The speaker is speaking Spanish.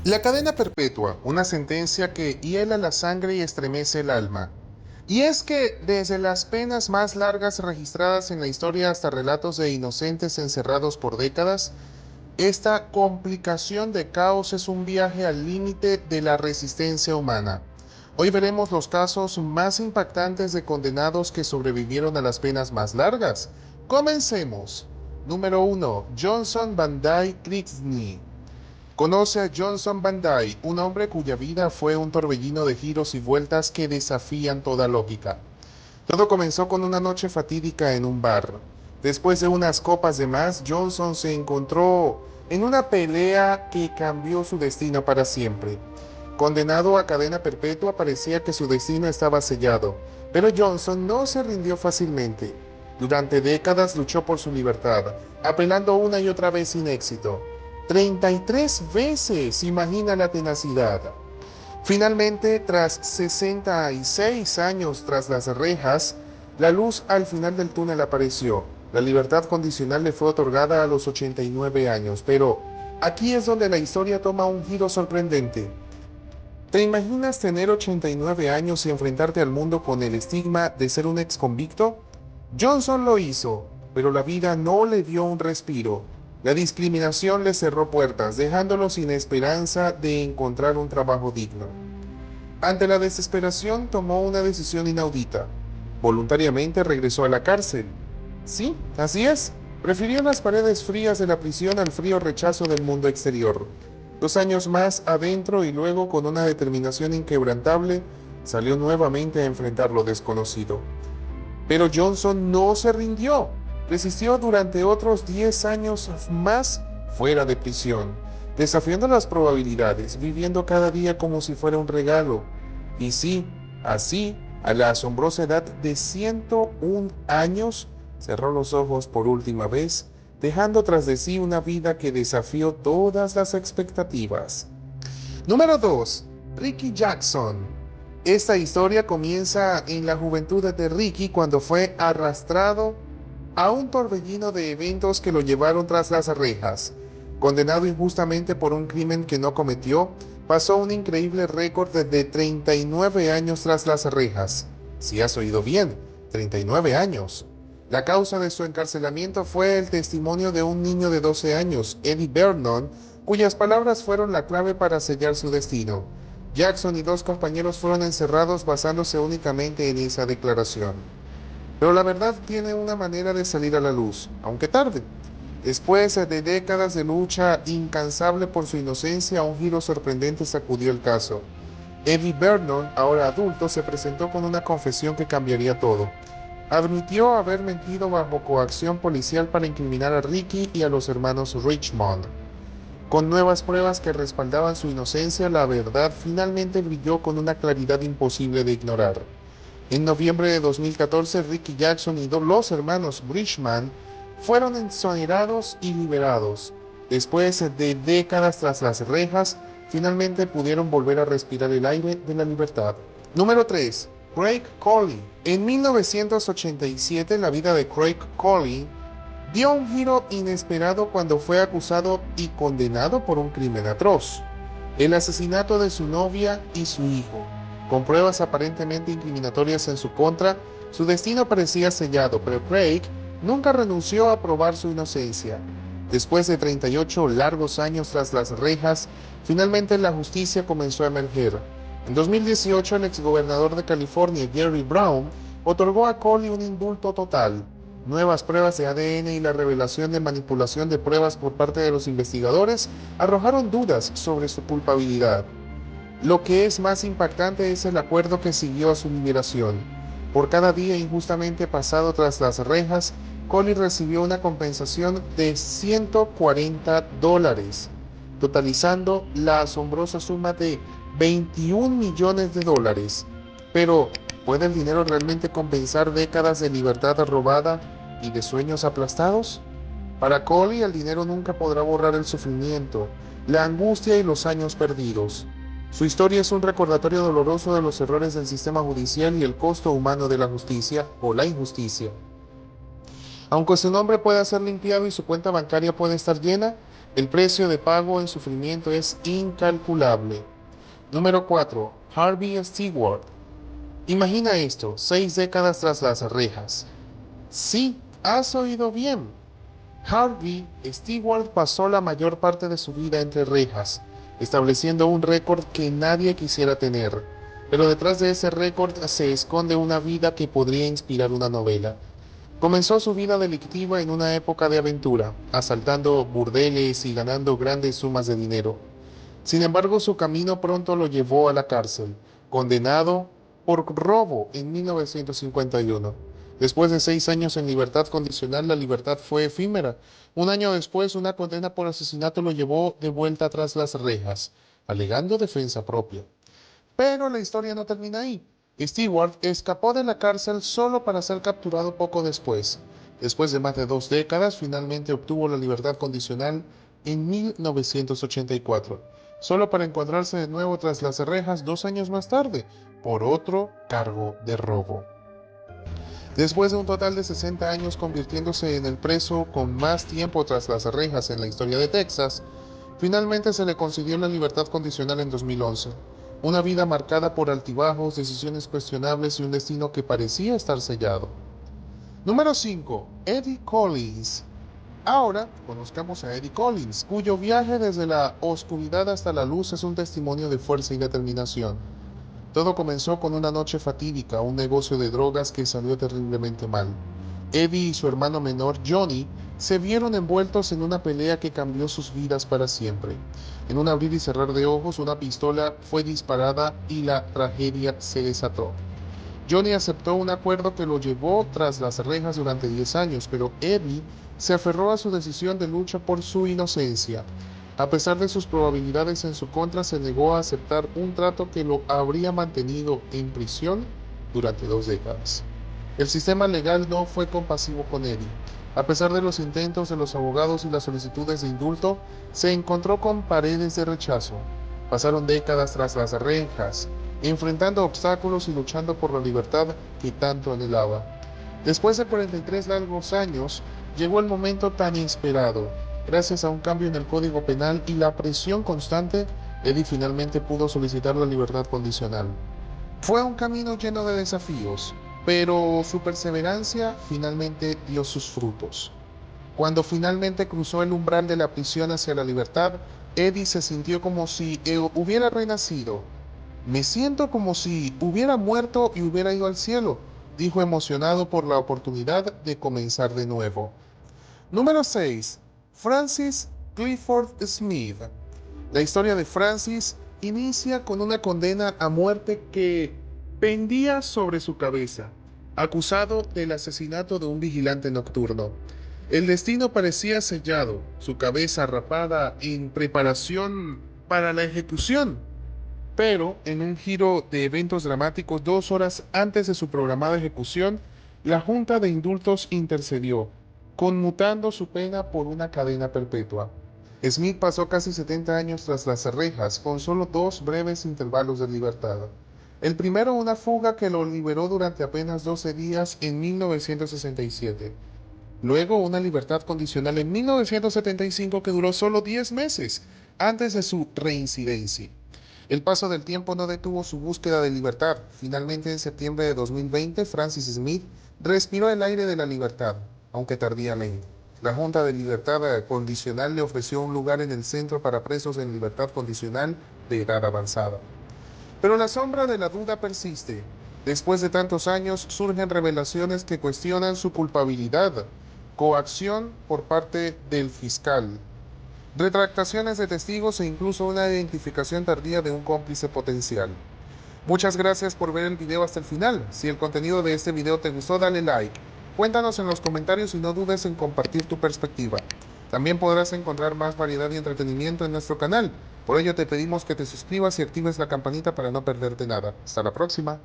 La cadena perpetua, una sentencia que hiela la sangre y estremece el alma. Y es que desde las penas más largas registradas en la historia hasta relatos de inocentes encerrados por décadas, esta complicación de caos es un viaje al límite de la resistencia humana. Hoy veremos los casos más impactantes de condenados que sobrevivieron a las penas más largas. Comencemos. Número 1. Johnson Van Dyke Kriegsny. Conoce a Johnson Van Dyke, un hombre cuya vida fue un torbellino de giros y vueltas que desafían toda lógica. Todo comenzó con una noche fatídica en un bar. Después de unas copas de más, Johnson se encontró en una pelea que cambió su destino para siempre. Condenado a cadena perpetua, parecía que su destino estaba sellado, pero Johnson no se rindió fácilmente. Durante décadas luchó por su libertad, apelando una y otra vez sin éxito. 33 veces, imagina la tenacidad. Finalmente, tras 66 años tras las rejas, la luz al final del túnel apareció. La libertad condicional le fue otorgada a los 89 años, pero aquí es donde la historia toma un giro sorprendente. ¿Te imaginas tener 89 años y enfrentarte al mundo con el estigma de ser un ex convicto? Johnson lo hizo, pero la vida no le dio un respiro. La discriminación le cerró puertas, dejándolo sin esperanza de encontrar un trabajo digno. Ante la desesperación, tomó una decisión inaudita. Voluntariamente regresó a la cárcel. Sí, así es. Prefirió las paredes frías de la prisión al frío rechazo del mundo exterior. 2 años más adentro y luego, con una determinación inquebrantable, salió nuevamente a enfrentar lo desconocido. Pero Johnson no se rindió. Resistió durante otros 10 años más fuera de prisión, desafiando las probabilidades, viviendo cada día como si fuera un regalo. Y sí, así, a la asombrosa edad de 101 años, cerró los ojos por última vez, dejando tras de sí una vida que desafió todas las expectativas. Número 2. Ricky Jackson. Esta historia comienza en la juventud de Ricky cuando fue arrastrado a un torbellino de eventos que lo llevaron tras las rejas. Condenado injustamente por un crimen que no cometió, pasó un increíble récord de 39 años tras las rejas. Si has oído bien, 39 años. La causa de su encarcelamiento fue el testimonio de un niño de 12 años, Eddie Vernon, cuyas palabras fueron la clave para sellar su destino. Jackson y 2 compañeros fueron encerrados basándose únicamente en esa declaración. Pero la verdad tiene una manera de salir a la luz, aunque tarde. Después de décadas de lucha incansable por su inocencia, un giro sorprendente sacudió el caso. Eddie Vernon, ahora adulto, se presentó con una confesión que cambiaría todo. Admitió haber mentido bajo coacción policial para incriminar a Ricky y a los hermanos Richmond. Con nuevas pruebas que respaldaban su inocencia, la verdad finalmente brilló con una claridad imposible de ignorar. En noviembre de 2014, Ricky Jackson y los hermanos Richmond fueron exonerados y liberados. Después de décadas tras las rejas, finalmente pudieron volver a respirar el aire de la libertad. Número 3. Craig Colley. En 1987, la vida de Craig Colley dio un giro inesperado cuando fue acusado y condenado por un crimen atroz: el asesinato de su novia y su hijo. Con pruebas aparentemente incriminatorias en su contra, su destino parecía sellado, pero Craig nunca renunció a probar su inocencia. Después de 38 largos años tras las rejas, finalmente la justicia comenzó a emerger. En 2018, el exgobernador de California, Jerry Brown, otorgó a Colley un indulto total. Nuevas pruebas de ADN y la revelación de manipulación de pruebas por parte de los investigadores arrojaron dudas sobre su culpabilidad. Lo que es más impactante es el acuerdo que siguió a su liberación. Por cada día injustamente pasado tras las rejas, Colley recibió una compensación de $140, totalizando la asombrosa suma de $21 millones. Pero, ¿puede el dinero realmente compensar décadas de libertad robada y de sueños aplastados? Para Colley, el dinero nunca podrá borrar el sufrimiento, la angustia y los años perdidos. Su historia es un recordatorio doloroso de los errores del sistema judicial y el costo humano de la justicia o la injusticia. Aunque su nombre pueda ser limpiado y su cuenta bancaria puede estar llena, El precio de pago en sufrimiento es incalculable. Número 4. Harvey Stewart. Imagina esto, 6 décadas tras las rejas. Sí, has oído bien. Harvey Stewart pasó la mayor parte de su vida entre rejas, estableciendo un récord que nadie quisiera tener. Pero detrás de ese récord se esconde una vida que podría inspirar una novela. Comenzó su vida delictiva en una época de aventura, asaltando burdeles y ganando grandes sumas de dinero. Sin embargo, su camino pronto lo llevó a la cárcel, condenado por robo en 1951. Después de 6 años en libertad condicional, la libertad fue efímera. Un año después, una condena por asesinato lo llevó de vuelta tras las rejas, alegando defensa propia. Pero la historia no termina ahí. Stewart escapó de la cárcel solo para ser capturado poco después. Después de más de 2 décadas, finalmente obtuvo la libertad condicional en 1984, solo para encontrarse de nuevo tras las rejas 2 años más tarde, por otro cargo de robo. Después de un total de 60 años convirtiéndose en el preso con más tiempo tras las rejas en la historia de Texas, finalmente se le concedió la libertad condicional en 2011. Una vida marcada por altibajos, decisiones cuestionables y un destino que parecía estar sellado. Número 5. Eddie Collins. Ahora conozcamos a Eddie Collins, cuyo viaje desde la oscuridad hasta la luz es un testimonio de fuerza y determinación. Todo comenzó con una noche fatídica, un negocio de drogas que salió terriblemente mal. Eddie y su hermano menor, Johnny, se vieron envueltos en una pelea que cambió sus vidas para siempre. En un abrir y cerrar de ojos, una pistola fue disparada y la tragedia se desató. Johnny aceptó un acuerdo que lo llevó tras las rejas durante 10 años, pero Eddie se aferró a su decisión de lucha por su inocencia. A pesar de sus probabilidades en su contra, se negó a aceptar un trato que lo habría mantenido en prisión durante 2 décadas. El sistema legal no fue compasivo con Eddie. A pesar de los intentos de los abogados y las solicitudes de indulto, se encontró con paredes de rechazo. Pasaron décadas tras las rejas, enfrentando obstáculos y luchando por la libertad que tanto anhelaba. Después de 43 largos años, llegó el momento tan esperado. Gracias a un cambio en el Código Penal y la presión constante, Eddie finalmente pudo solicitar la libertad condicional. Fue un camino lleno de desafíos, pero su perseverancia finalmente dio sus frutos. Cuando finalmente cruzó el umbral de la prisión hacia la libertad, Eddie se sintió como si hubiera renacido. Me siento como si hubiera muerto y hubiera ido al cielo, dijo emocionado por la oportunidad de comenzar de nuevo. Número 6. Francis Clifford Smith. La historia de Francis inicia con una condena a muerte que pendía sobre su cabeza, acusado del asesinato de un vigilante nocturno. El destino parecía sellado, su cabeza rapada en preparación para la ejecución. Pero, en un giro de eventos dramáticos 2 horas antes de su programada ejecución, la Junta de Indultos intercedió, conmutando su pena por una cadena perpetua. Smith pasó casi 70 años tras las rejas, con solo 2 breves intervalos de libertad. El primero, una fuga que lo liberó durante apenas 12 días en 1967. Luego, una libertad condicional en 1975 que duró solo 10 meses, antes de su reincidencia. El paso del tiempo no detuvo su búsqueda de libertad. Finalmente, en septiembre de 2020, Francis Smith respiró el aire de la libertad, aunque tardíamente. La Junta de Libertad Condicional le ofreció un lugar en el Centro para Presos en Libertad Condicional de Edad Avanzada. Pero la sombra de la duda persiste. Después de tantos años, surgen revelaciones que cuestionan su culpabilidad. Coacción por parte del fiscal. Retractaciones de testigos e incluso una identificación tardía de un cómplice potencial. Muchas gracias por ver el video hasta el final. Si el contenido de este video te gustó, dale like. Cuéntanos en los comentarios y no dudes en compartir tu perspectiva. También podrás encontrar más variedad y entretenimiento en nuestro canal. Por ello te pedimos que te suscribas y actives la campanita para no perderte nada. Hasta la próxima.